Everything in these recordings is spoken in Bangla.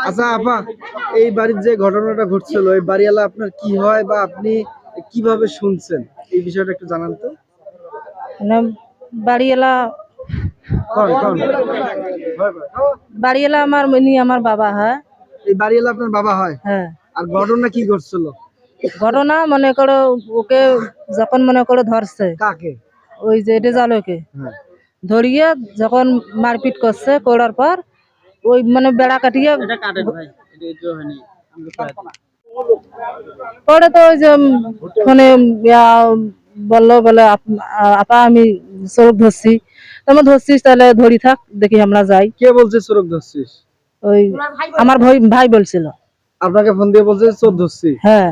আচ্ছা আপা, এই বাড়ির যে ঘটনাটা ঘটছিল, এই বাড়িওয়ালা আপনার কি হয় বা আপনি কিভাবে শুনছেন এই বিষয়টা একটু জানান তো। মানে বাড়িওয়ালা কোন কোন বাড়িওয়ালা আমার বাবা হয়। এই বাড়িওয়ালা আপনার বাবা হয়? হ্যাঁ। আর ঘটনা কি ঘটছিল? ঘটনা মনে করো ওকে যখন মনে করো ধরছে, কাকে? ওই যে রেজালকে হ্যাঁ। ধরিয়ে যখন মারপিট করছে, করার পর ওই মানে বেড়া কাটিয়ে পরে তো ওই যে ফোনে বললো বলে আপা আমি চোরক ধরছি। তোমার ধরছিস তাহলে ধরি থাক, দেখি আমরা যাই। কে বলছে চোরক ধরছিস? ওই আমার ভাই বলছিল। আপনাকে ফোন দিয়ে বলছে চোর ধরছি? হ্যাঁ।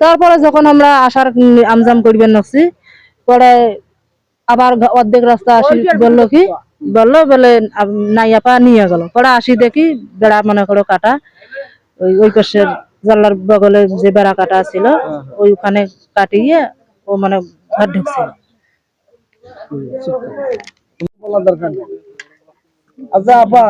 তারপরে যখন আমরা আসার আমজাম করবেন নাছি, পরে আবার অর্ধেক রাস্তা আসি বললো বলে নাই আপা নিয়ে গেল। পরে আসি দেখি বেড়া মনে করো কাটা, ওই পাশের জানলার বগলে যে বেড়া কাটা ছিল ওইখানে কাটিয়ে ও মানে ঘর ঢুকছিল। বলার দরকার নেই। আচ্ছা আপা,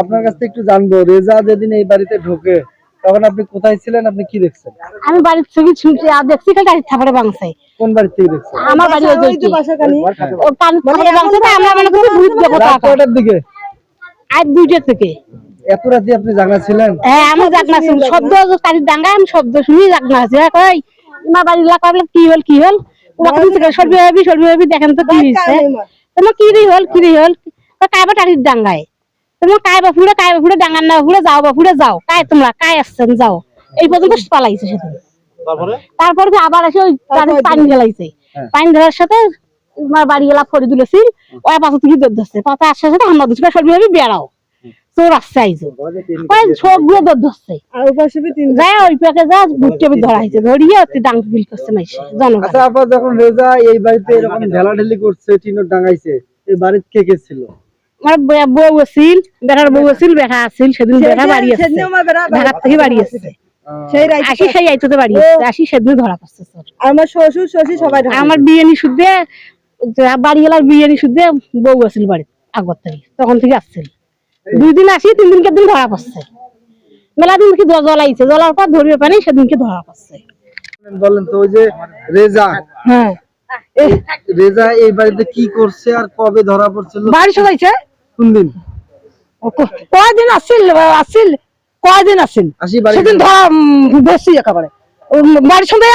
আপনার কাছ থেকে একটু জানবো, রেজা যেদিন এই বাড়িতে ঢোকে তখন আপনি কোথায় ছিলেন, আপনি কি দেখছেন? আমি বাড়ির থেকে ছুটে দেখছি খালি থাপড়ে ভাঙছে। কোন বাড়ি থেকে দেখছেন? আমার বাড়ি ওই যে বাসাখানি ও কান থাপড়ে ভাঙছে। তাই আমরা মনে করি ভূত দেবতা। রাত কয়টার দিকে? আজ 2টা থেকে। এত রাতে আপনি জাগনা ছিলেন? হ্যাঁ, আমি জাগনা ছিলাম। শব্দ কারির ডাঙ্গা আমি শব্দ শুনি জাগনা আছি। কই আমার বাড়ির এলাকা বলে কি হল ওখান থেকে সরবি দেখেন তো কি হইছে। তোমার কি হল কাইবা টারির ডাঙ্গায় তোমার কাইবা ফুড়ে ডাঙ্গার না ফুড়ে যাও কাই তোমরা কাই আসছেন যাও। এই পর্যন্ত পালাইছে সেদিন। তারপরে আবার এসে ওই পানি ঢেলাইছে। পানি ঢেলার সাথে আমার বাড়ি এলা ফরি তুলেছি। ওই পাশে থেকে দৌড় ধরছে। পাতা আসার সাথে আমরা দুটো সরবি বেড়াও চোর আসছে আইজো সবগুলো দৌড় ধরছে। ওই পাকে যা বুটে ধরা হয়েছে, ধরিয়ে ডাং বিল করছে মাইসে জনগণ। আচ্ছা আপা, যখন রেজা এই বাড়িতে এরকম ঢেলাঢেলি করছে, টিনের ডাঙাইছে, এই বাড়িতে কে কে ছিল? আমার বউ আছিল, বেটার বউ আছিল, বেটা আছিল। সেদিন বেটা বাড়ি আসছে, ঢাকা থেকে বাড়ি আসছে। সেই আইতে বাড়ি আসছে, আসি সেদিন ধরা পড়ছে। আমার শ্বশুর সবাই আমার বিয়েনি শুদ্ধে বাড়ি এলার বিয়েনি শুদ্ধে বউ আছিল বাড়ি আগর থেকে, তখন থেকে আসছিল। 2 দিন আসি 3 দিন ধরা পড়ছে। মেলা দিন কি জ্বলাইছে, জ্বলার পর ধরিয়ে পানি সেদিনকে ধরা পড়ছে। বলেন তো, ওই যে রেজা, হ্যাঁ, রেজা এই বাড়িতে কি করছে আর কবে ধরা পড়ছিল? বাড়ি সবাইছে কোন দিন? কয়দিন আসছিল সেদিন ধরা ধরছি একেবারে বাড়ির সঙ্গে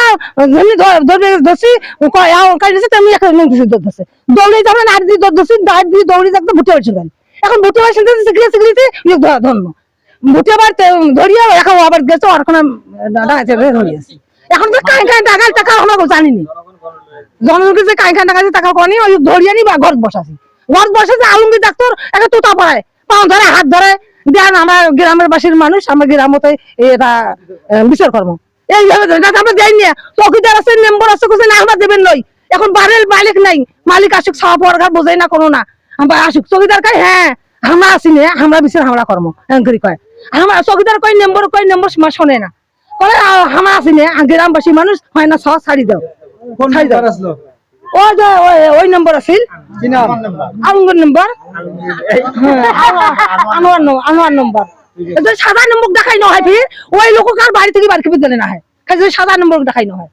ধরছি তেমনি ধরছে। দৌড়ে যাবেন আর দিয়ে ধরছি, দৌড়ে যাতে ভুটে হয়েছিলেন। এখন ভুটে হয়েছে ধরল ভুটে আবার ধরিয়ে এখন আবার গেছে আর কোনো ধরিয়েছে। এখন তো কাঁই টাকার টাকা আমরা জানিনি, জনগণকে যে কাঁই টাকা টাকা করি ওই ধরিয়ে নি বা ঘর বসাছি আলমগীর ডাক্তার একটা তোতা পড়ায় পাও ধরে হাত ধরে দেন। আমার গ্রামের বাসীর মানুষ, আমার গ্রাম মতো এটা বিচার কর্ম এইভাবে আমরা দেয়নি। চৌকিদার আছে, মেম্বার আছে, কিছু না আমরা দেবেন নই। এখন বাড়ির মালিক নাই, মালিক আসুক ছাওয়া পড়া বোঝাই না কোনো না আসুক। চৌকিদার কয় হ্যাঁ আমরা আসি না, আমরা বিচার আমরা কর্ম কয়। আমার চৌকিদার কয় নম্বর শোনে না, কয় আমরা আসি না, গ্রামবাসী মানুষ হয় না ছাড়ি দাও ছাড়ি দাও। ওই নম্বর আছিল আলমগীর নম্বর, আনোয়ার নম্বর। সাদা নম্বর দেখাই না হয়, ওই লোক কার বাড়ি থেকে বাড়ি দিলে না হয়, সাদা নম্বর দেখাই না হয়।